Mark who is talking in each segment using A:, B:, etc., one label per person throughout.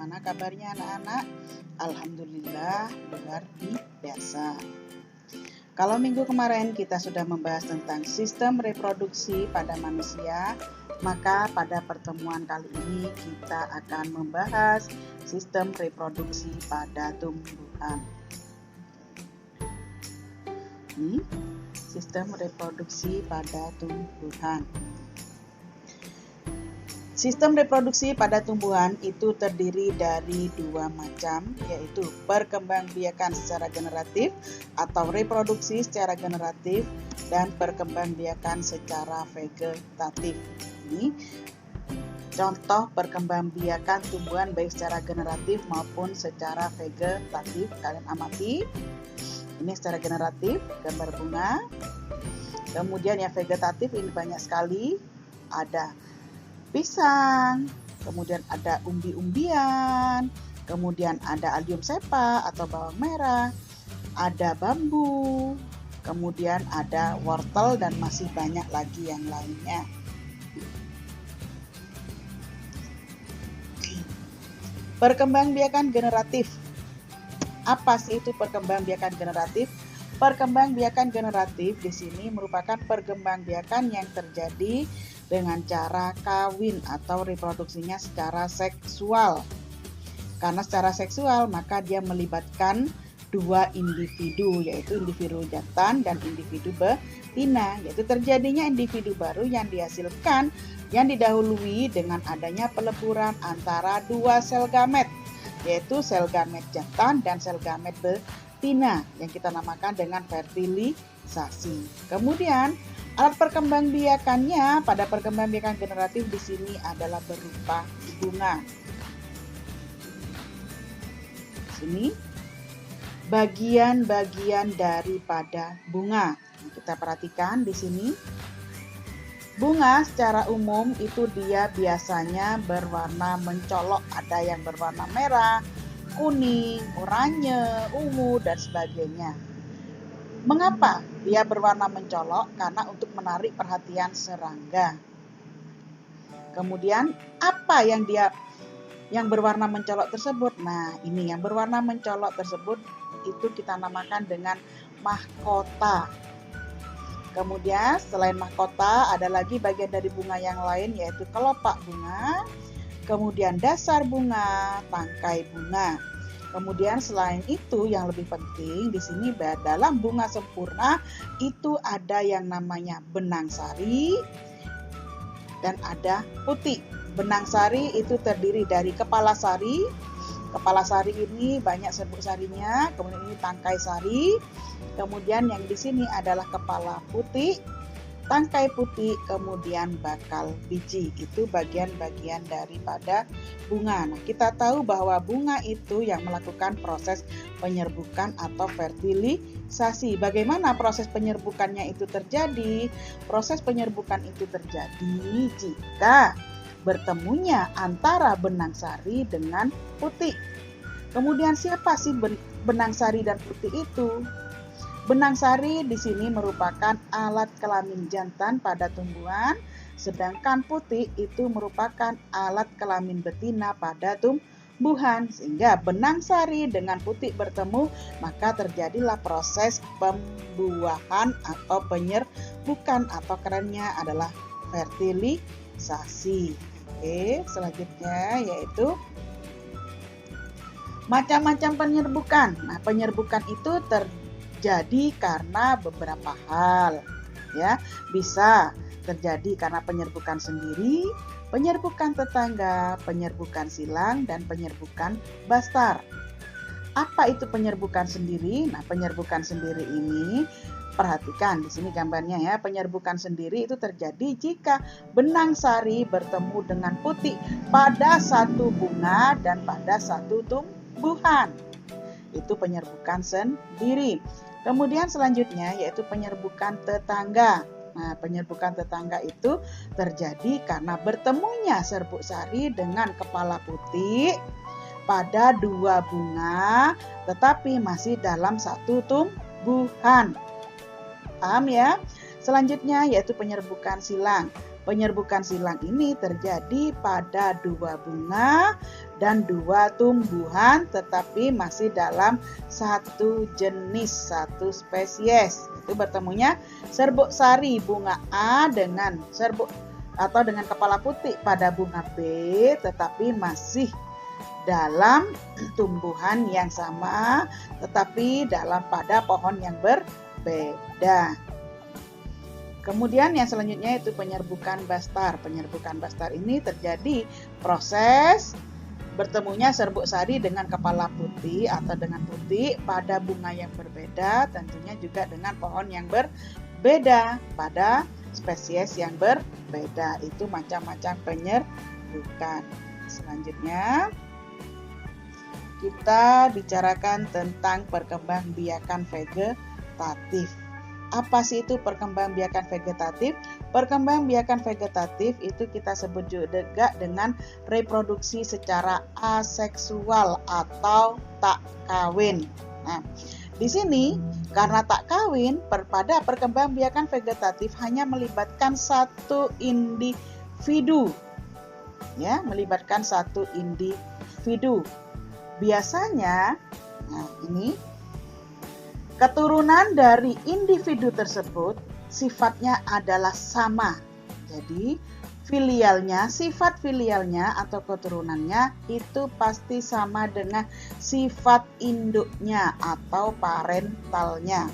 A: Bagaimana kabarnya anak-anak? Alhamdulillah luar biasa. Kalau minggu kemarin kita sudah membahas tentang sistem reproduksi pada manusia, maka pada pertemuan kali ini kita akan membahas sistem reproduksi pada tumbuhan. Ini sistem reproduksi pada tumbuhan. Sistem reproduksi pada tumbuhan itu terdiri dari dua macam, yaitu perkembangbiakan secara generatif atau reproduksi secara generatif dan perkembangbiakan secara vegetatif. Ini contoh perkembangbiakan tumbuhan baik secara generatif maupun secara vegetatif. Kalian amati. Ini secara generatif, gambar bunga. Kemudian yang vegetatif ini banyak sekali. Ada pisang, kemudian ada umbi-umbian, kemudian ada allium cepa atau bawang merah, ada bambu, kemudian ada wortel dan masih banyak lagi yang lainnya. Perkembangbiakan generatif. Apa sih itu perkembangbiakan generatif? Perkembangbiakan generatif di sini merupakan perkembangbiakan yang terjadi dengan cara kawin atau reproduksinya secara seksual. Karena secara seksual maka dia melibatkan dua individu, yaitu individu jantan dan individu betina, yaitu terjadinya individu baru yang dihasilkan yang didahului dengan adanya peleburan antara dua sel gamet, yaitu sel gamet jantan dan sel gamet betina yang kita namakan dengan fertilisasi. Kemudian alat perkembangbiakannya pada perkembangbiakan generatif di sini adalah berupa bunga. Sini bagian-bagian daripada bunga. Kita perhatikan di sini. Bunga secara umum itu dia biasanya berwarna mencolok, ada yang berwarna merah, kuning, oranye, ungu dan sebagainya. Mengapa dia berwarna mencolok? Karena untuk menarik perhatian serangga. Kemudian apa yang berwarna mencolok tersebut? Nah, ini yang berwarna mencolok tersebut itu kita namakan dengan mahkota. Kemudian selain mahkota ada lagi bagian dari bunga yang lain, yaitu kelopak bunga, kemudian dasar bunga, tangkai bunga. Kemudian selain itu yang lebih penting di sini dalam bunga sempurna itu ada yang namanya benang sari dan ada putik. Benang sari itu terdiri dari kepala sari. Kepala sari ini banyak serbuk sarinya, kemudian ini tangkai sari. Kemudian yang di sini adalah kepala putik, tangkai putik, kemudian bakal biji. Itu bagian-bagian daripada bunga. Nah, kita tahu bahwa bunga itu yang melakukan proses penyerbukan atau fertilisasi. Bagaimana proses penyerbukannya itu terjadi? Proses penyerbukan itu terjadi jika bertemunya antara benang sari dengan putik. Kemudian siapa sih benang sari dan putik itu? Benang sari di sini merupakan alat kelamin jantan pada tumbuhan, sedangkan putik itu merupakan alat kelamin betina pada tumbuhan. Sehingga benang sari dengan putik bertemu, maka terjadilah proses pembuahan atau penyerbukan atau kerennya adalah fertilisasi. Oke, selanjutnya yaitu macam-macam penyerbukan. Nah, penyerbukan itu terjadi karena beberapa hal, ya. Bisa terjadi karena penyerbukan sendiri, penyerbukan tetangga, penyerbukan silang, dan penyerbukan bastar. Apa itu penyerbukan sendiri? Nah, penyerbukan sendiri ini perhatikan di sini gambarnya ya. Penyerbukan sendiri itu terjadi jika benang sari bertemu dengan putik pada satu bunga dan pada satu tumbuhan. Itu penyerbukan sendiri. Kemudian selanjutnya yaitu penyerbukan tetangga. Nah, penyerbukan tetangga itu terjadi karena bertemunya serbuk sari dengan kepala putik pada dua bunga tetapi masih dalam satu tumbuhan. Paham ya? Selanjutnya yaitu penyerbukan silang. Penyerbukan silang ini terjadi pada 2 bunga dan 2 tumbuhan, tetapi masih dalam satu jenis, satu spesies. Itu bertemunya serbuk sari bunga A dengan dengan kepala putih pada bunga B, tetapi masih dalam tumbuhan yang sama, tetapi pada pohon yang berbeda. Kemudian yang selanjutnya itu penyerbukan bastar. Penyerbukan bastar ini terjadi proses bertemunya serbuk sari dengan kepala putih atau dengan putih pada bunga yang berbeda, tentunya juga dengan pohon yang berbeda pada spesies yang berbeda. Itu macam-macam penyerbukan. Selanjutnya kita bicarakan tentang perkembangbiakan vegetatif. Apa sih itu perkembangbiakan vegetatif? Perkembangbiakan vegetatif itu kita sebut juga dengan reproduksi secara aseksual atau tak kawin. Nah, di sini karena tak kawin, pada perkembangbiakan vegetatif hanya melibatkan satu individu. Ya, melibatkan satu individu. Biasanya, nah ini keturunan dari individu tersebut sifatnya adalah sama. Jadi sifat filialnya atau keturunannya itu pasti sama dengan sifat induknya atau parentalnya.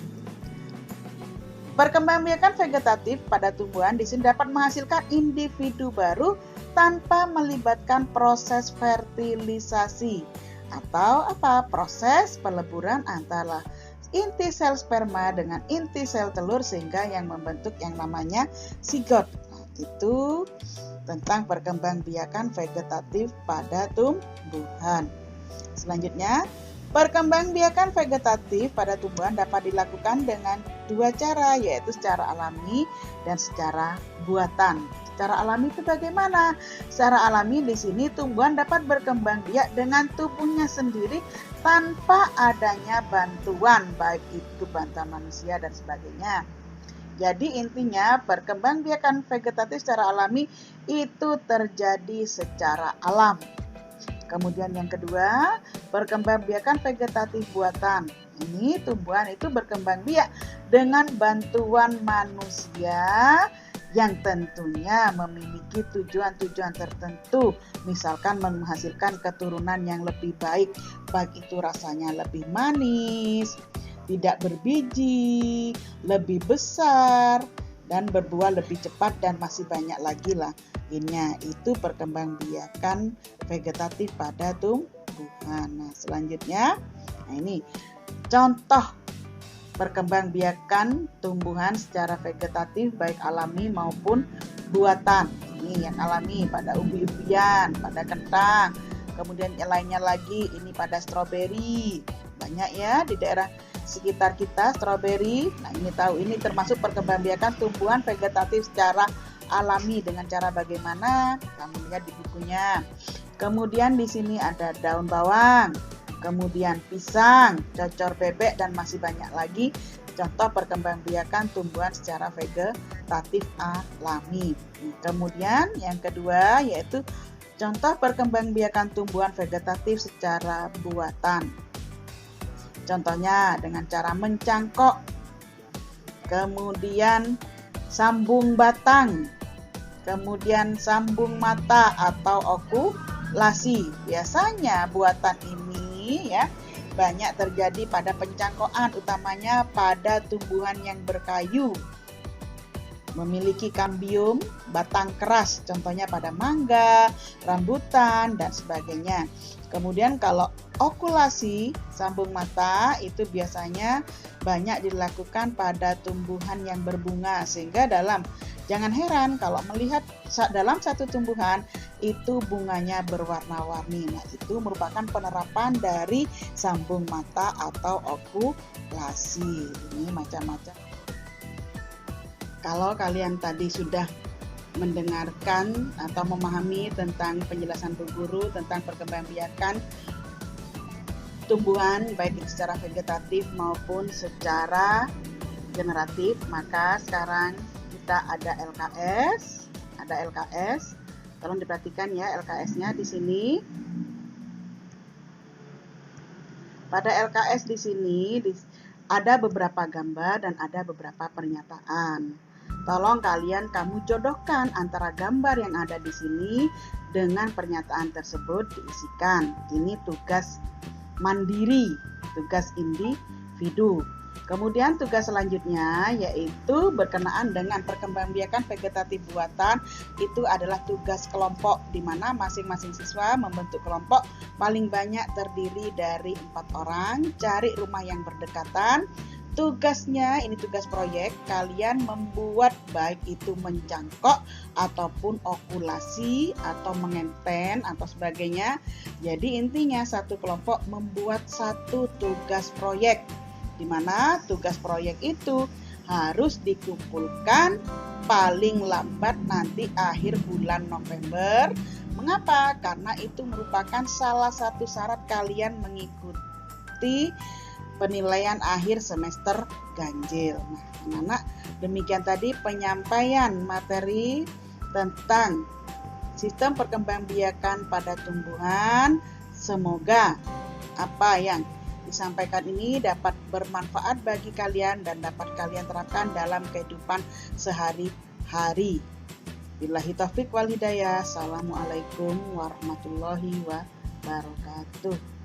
A: Perkembangbiakan vegetatif pada tumbuhan di sini dapat menghasilkan individu baru tanpa melibatkan proses fertilisasi atau proses peleburan antara inti sel sperma dengan inti sel telur sehingga yang membentuk yang namanya zigot. Nah, itu tentang perkembangbiakan vegetatif pada tumbuhan. Selanjutnya, perkembangbiakan vegetatif pada tumbuhan dapat dilakukan dengan 2 cara, yaitu secara alami dan secara buatan. Secara alami itu bagaimana? Secara alami di sini tumbuhan dapat berkembang biak dengan tubuhnya sendiri tanpa adanya bantuan, baik itu bantuan manusia dan sebagainya. Jadi intinya perkembangbiakan vegetatif secara alami itu terjadi secara alam. Kemudian yang kedua, perkembangbiakan vegetatif buatan. Ini tumbuhan itu berkembang biak dengan bantuan manusia yang tentunya memiliki tujuan-tujuan tertentu, misalkan menghasilkan keturunan yang lebih baik, baik itu rasanya lebih manis, tidak berbiji, lebih besar, dan berbuah lebih cepat, dan masih banyak lagi lah. Itu perkembangbiakan vegetatif pada tumbuhan. Nah, selanjutnya, ini contoh perkembangbiakan tumbuhan secara vegetatif baik alami maupun buatan. Ini yang alami pada umbi-umbian, pada kentang. Kemudian yang lainnya lagi ini pada stroberi. Banyak ya di daerah sekitar kita stroberi. Nah, ini termasuk perkembangbiakan tumbuhan vegetatif secara alami. Dengan cara bagaimana? Kamu lihat di bukunya. Kemudian di sini ada daun bawang, kemudian pisang, cocor bebek, dan masih banyak lagi contoh perkembangbiakan tumbuhan secara vegetatif alami. Kemudian yang kedua yaitu contoh perkembangbiakan tumbuhan vegetatif secara buatan. Contohnya dengan cara mencangkok, kemudian sambung batang, kemudian sambung mata atau okulasi. Biasanya buatan ini banyak terjadi pada pencangkokan, utamanya pada tumbuhan yang berkayu, memiliki kambium batang keras, contohnya pada mangga, rambutan, dan sebagainya. Kemudian kalau okulasi sambung mata itu biasanya banyak dilakukan pada tumbuhan yang berbunga, sehingga jangan heran kalau melihat dalam satu tumbuhan itu bunganya berwarna-warni. Nah, itu merupakan penerapan dari sambung mata atau okulasi. Ini macam-macam. Kalau kalian tadi sudah mendengarkan atau memahami tentang penjelasan Bu Guru tentang perkembangbiakan tumbuhan baik secara vegetatif maupun secara generatif, maka sekarang kita ada LKS, pada LKS. Tolong diperhatikan ya LKS-nya di sini. Pada LKS di sini ada beberapa gambar dan ada beberapa pernyataan. Tolong kamu jodohkan antara gambar yang ada di sini dengan pernyataan tersebut diisikan. Ini tugas mandiri, tugas individu. Kemudian tugas selanjutnya yaitu berkenaan dengan perkembangbiakan vegetatif buatan, itu adalah tugas kelompok di mana masing-masing siswa membentuk kelompok paling banyak terdiri dari 4 orang, cari rumah yang berdekatan. Tugasnya, ini tugas proyek, kalian membuat baik itu mencangkok ataupun okulasi atau mengempen atau sebagainya. Jadi intinya satu kelompok membuat satu tugas proyek, di mana tugas proyek itu harus dikumpulkan paling lambat nanti akhir bulan November. Mengapa? Karena itu merupakan salah satu syarat kalian mengikuti penilaian akhir semester ganjil. Nah, anak-anak, demikian tadi penyampaian materi tentang sistem perkembangbiakan pada tumbuhan. Semoga apa yang disampaikan ini dapat bermanfaat bagi kalian dan dapat kalian terapkan dalam kehidupan sehari-hari. Billahi taufiq wal hidayah. Assalamualaikum warahmatullahi wabarakatuh.